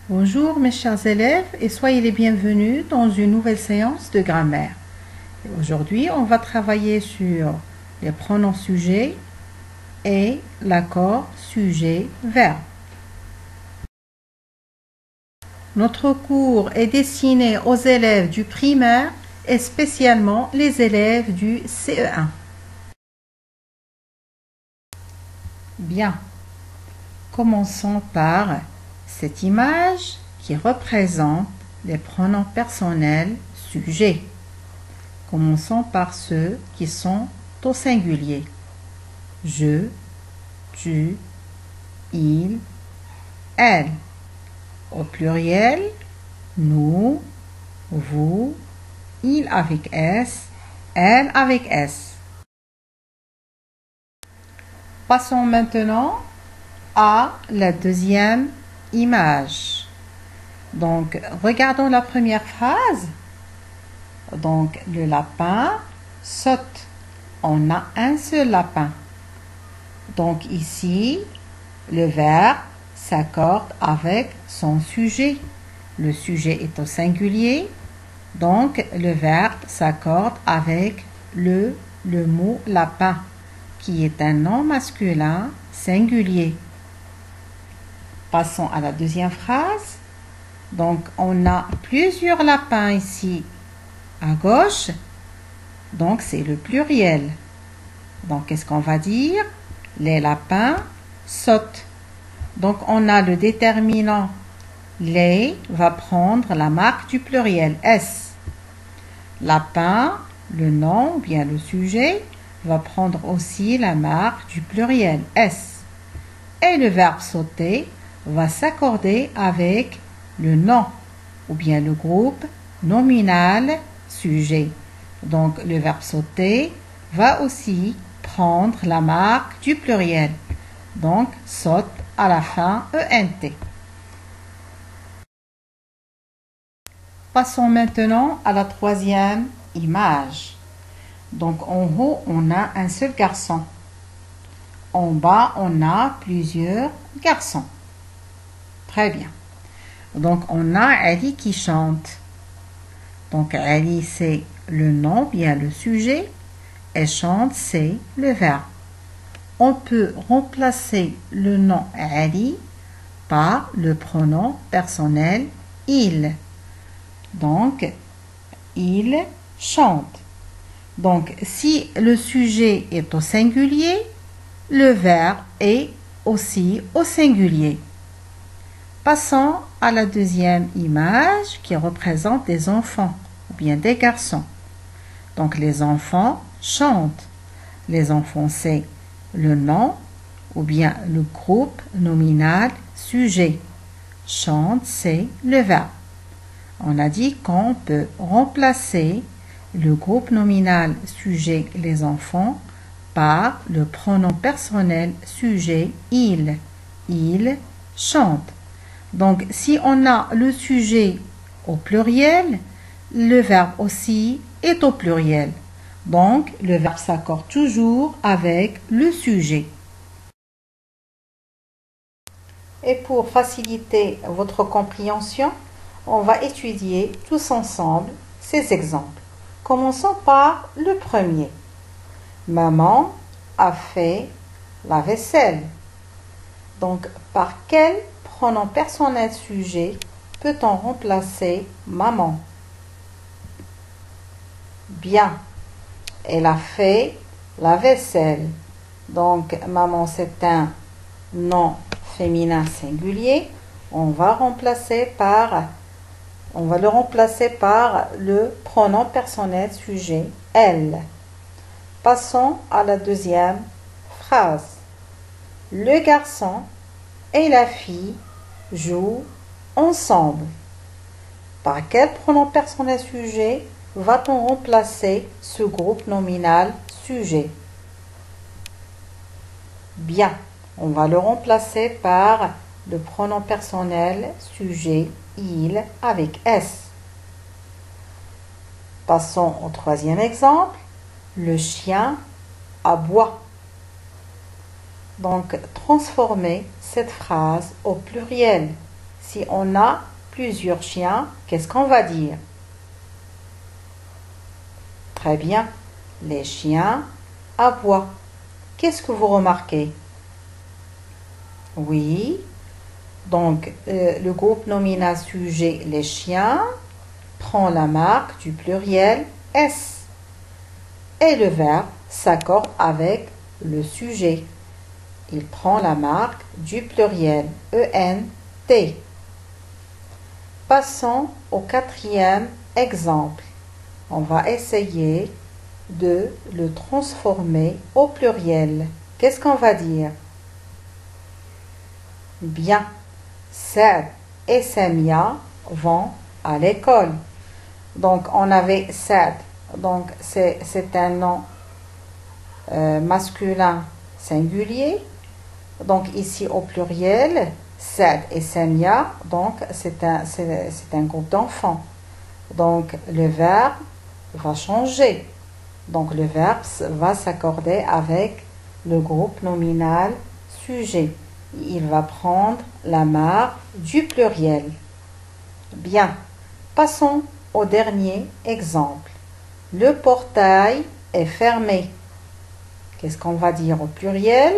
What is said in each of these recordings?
Bonjour mes chers élèves et soyez les bienvenus dans une nouvelle séance de grammaire. Aujourd'hui, on va travailler sur les pronoms sujets et l'accord sujet-verbe. Notre cours est destiné aux élèves du primaire et spécialement les élèves du CE1. Bien, commençons par cette image qui représente les pronoms personnels sujets. Commençons par ceux qui sont au singulier. Je, tu, il, elle. Au pluriel, nous, vous, il avec S, elle avec S. Passons maintenant à la deuxième image. Donc, regardons la première phrase. Donc, le lapin saute. On a un seul lapin. Donc, ici, le verbe s'accorde avec son sujet. Le sujet est au singulier. Donc, le verbe s'accorde avec le mot lapin, qui est un nom masculin singulier. Passons à la deuxième phrase. Donc, on a plusieurs lapins ici à gauche. Donc, c'est le pluriel. Donc, qu'est-ce qu'on va dire? Les lapins sautent. Donc, on a le déterminant les va prendre la marque du pluriel S. Lapin, le nom ou bien le sujet, va prendre aussi la marque du pluriel S. Et le verbe sauter va s'accorder avec le nom ou bien le groupe nominal sujet. Donc, le verbe sauter va aussi prendre la marque du pluriel. Donc, saute à la fin ENT. Passons maintenant à la troisième image. Donc, en haut, on a un seul garçon. En bas, on a plusieurs garçons. Très bien. Donc, on a Ali qui chante. Donc, Ali, c'est le nom, bien le sujet. Et chante, c'est le verbe. On peut remplacer le nom Ali par le pronom personnel il. Donc, il chante. Donc, si le sujet est au singulier, le verbe est aussi au singulier. Passons à la deuxième image qui représente des enfants ou bien des garçons. Donc, les enfants chantent. Les enfants, c'est le nom ou bien le groupe nominal sujet. Chante, c'est le verbe. On a dit qu'on peut remplacer le groupe nominal sujet les enfants par le pronom personnel sujet il. Il chante. Donc, si on a le sujet au pluriel, le verbe aussi est au pluriel. Donc, le verbe s'accorde toujours avec le sujet. Et pour faciliter votre compréhension, on va étudier tous ensemble ces exemples. Commençons par le premier. Maman a fait la vaisselle. Donc, par quel pronom personnel sujet peut-on remplacer maman? Bien, elle a fait la vaisselle. Donc, maman, c'est un nom féminin singulier. On va le remplacer par le pronom personnel sujet elle. Passons à la deuxième phrase. Le garçon et la fille jouent ensemble. Par quel pronom personnel sujet va-t-on remplacer ce groupe nominal sujet? Bien, on va le remplacer par le pronom personnel sujet il avec S. Passons au troisième exemple. Le chien aboie. Donc, transformez cette phrase au pluriel. Si on a plusieurs chiens, qu'est-ce qu'on va dire? Très bien. Les chiens aboient. Qu'est-ce que vous remarquez? Oui. Donc, le groupe nominal sujet, les chiens, prend la marque du pluriel S. Et le verbe s'accorde avec le sujet. Il prend la marque du pluriel ENT. Passons au quatrième exemple. On va essayer de le transformer au pluriel. Qu'est-ce qu'on va dire? Bien, Saad et Samia vont à l'école. Donc, on avait Saad. Donc, c'est un nom masculin singulier. Donc, ici au pluriel, Saad et Samia. Donc, c'est un groupe d'enfants. Donc, le verbe va changer. Donc, le verbe va s'accorder avec le groupe nominal sujet. Il va prendre la marque du pluriel. Bien, passons au dernier exemple. Le portail est fermé. Qu'est-ce qu'on va dire au pluriel?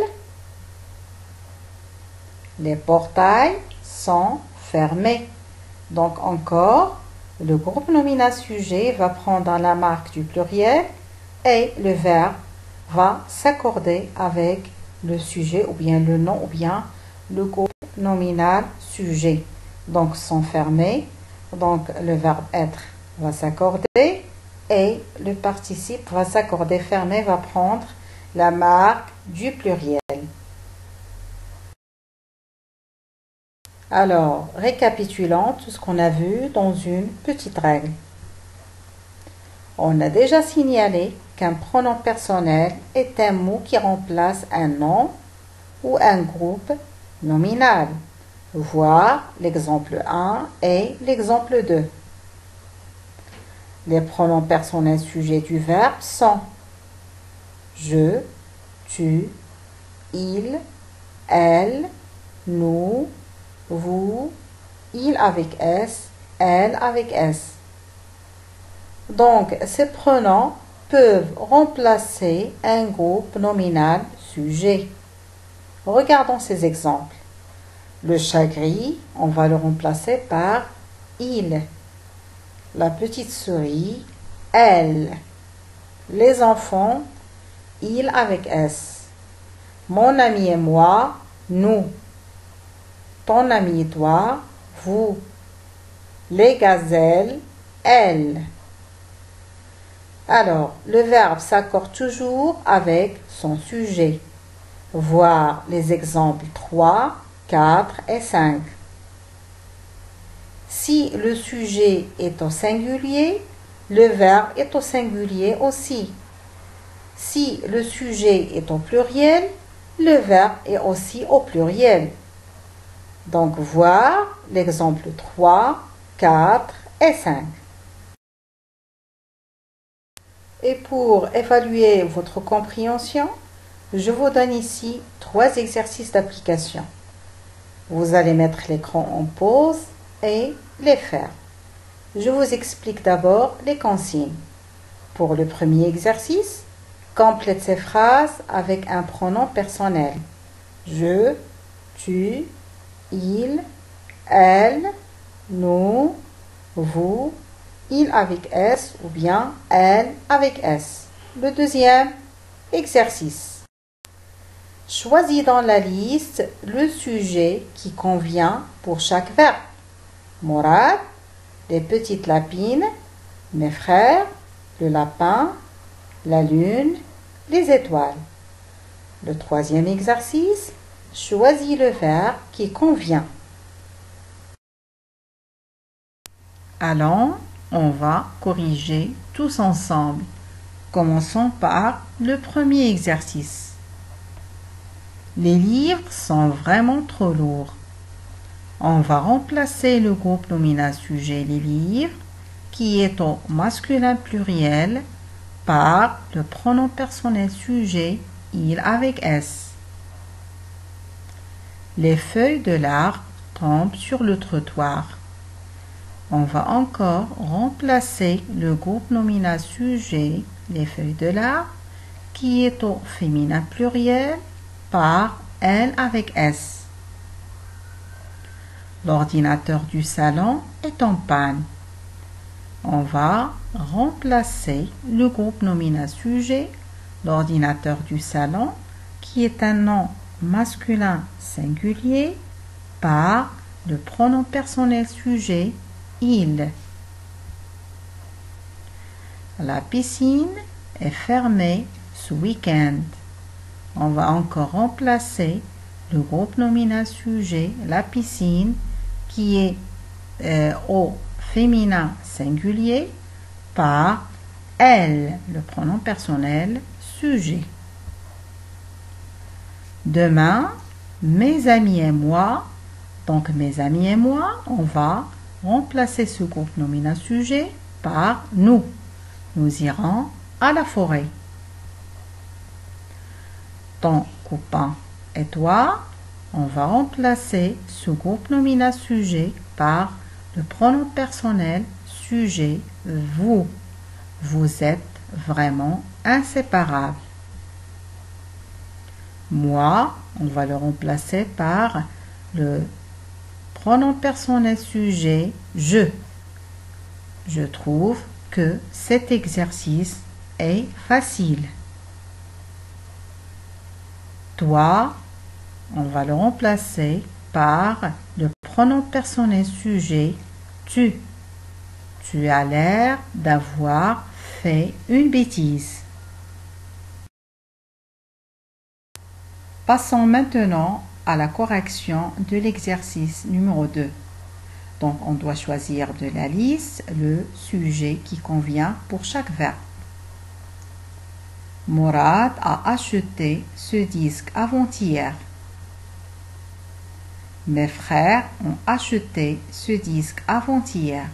Les portails sont fermés. Donc encore, le groupe nominal sujet va prendre la marque du pluriel et le verbe va s'accorder avec le sujet ou bien le nom ou bien le groupe nominal sujet. Donc sont fermés. Donc le verbe être va s'accorder et le participe va s'accorder. Fermé va prendre la marque du pluriel. Alors, récapitulons tout ce qu'on a vu dans une petite règle. On a déjà signalé qu'un pronom personnel est un mot qui remplace un nom ou un groupe nominal. Voir l'exemple 1 et l'exemple 2. Les pronoms personnels sujets du verbe sont je, tu, il, elle, nous, vous, il avec S, elle avec S. Donc, ces pronoms peuvent remplacer un groupe nominal sujet. Regardons ces exemples. Le chat gris, on va le remplacer par il. La petite souris, elle. Les enfants, il avec S. Mon ami et moi, nous. Ton ami et toi, vous. Les gazelles, elles. Alors, le verbe s'accorde toujours avec son sujet. Voir les exemples 3, 4 et 5. Si le sujet est au singulier, le verbe est au singulier aussi. Si le sujet est au pluriel, le verbe est aussi au pluriel. Donc, voir l'exemple 3, 4 et 5. Et pour évaluer votre compréhension, je vous donne ici 3 exercices d'application. Vous allez mettre l'écran en pause et les faire. Je vous explique d'abord les consignes. Pour le premier exercice, complète ces phrases avec un pronom personnel. Je, tu, il, elle, nous, vous, il avec S ou bien elle avec S. Le deuxième exercice. Choisis dans la liste le sujet qui convient pour chaque verbe. Morad, les petites lapines, mes frères, le lapin, la lune, les étoiles. Le troisième exercice. Choisis le verbe qui convient. Allons, on va corriger tous ensemble. Commençons par le premier exercice. Les livres sont vraiment trop lourds. On va remplacer le groupe nominal sujet les livres, qui est au masculin pluriel, par le pronom personnel sujet il avec S. Les feuilles de l'arbre tombe sur le trottoir. On va encore remplacer le groupe nominal sujet, les feuilles de l'arbre, qui est au féminin pluriel, par elle avec S. L'ordinateur du salon est en panne. On va remplacer le groupe nominal sujet, l'ordinateur du salon, qui est un nom masculin singulier, par le pronom personnel sujet, il. La piscine est fermée ce week-end. On va encore remplacer le groupe nominal sujet, la piscine, qui est au féminin singulier, par elle, le pronom personnel sujet. Demain, mes amis et moi, donc mes amis et moi, on va remplacer ce groupe nominal sujet par nous. Nous irons à la forêt. Ton copain et toi, on va remplacer ce groupe nominal sujet par le pronom personnel sujet, vous. Vous êtes vraiment inséparables. Moi, on va le remplacer par le pronom personnel sujet, je. Je trouve que cet exercice est facile. Toi, on va le remplacer par le pronom personnel sujet, tu. Tu as l'air d'avoir fait une bêtise. Passons maintenant à la correction de l'exercice numéro 2. Donc, on doit choisir de la liste le sujet qui convient pour chaque verbe. Mourad a acheté ce disque avant-hier. Mes frères ont acheté ce disque avant-hier.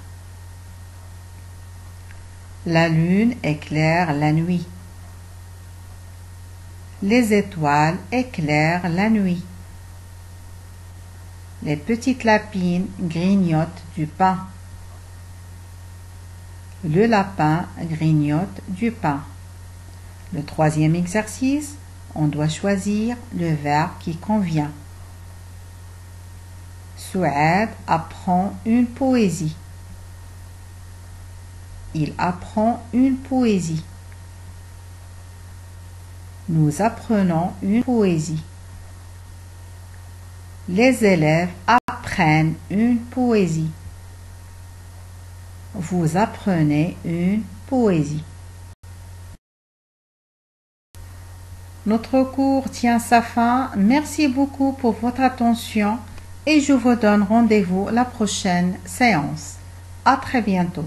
La lune éclaire la nuit. Les étoiles éclairent la nuit. Les petites lapines grignotent du pain. Le lapin grignote du pain. Le troisième exercice, on doit choisir le verbe qui convient. Souad apprend une poésie. Il apprend une poésie. Nous apprenons une poésie. Les élèves apprennent une poésie. Vous apprenez une poésie. Notre cours tient sa fin. Merci beaucoup pour votre attention et je vous donne rendez-vous la prochaine séance. À très bientôt.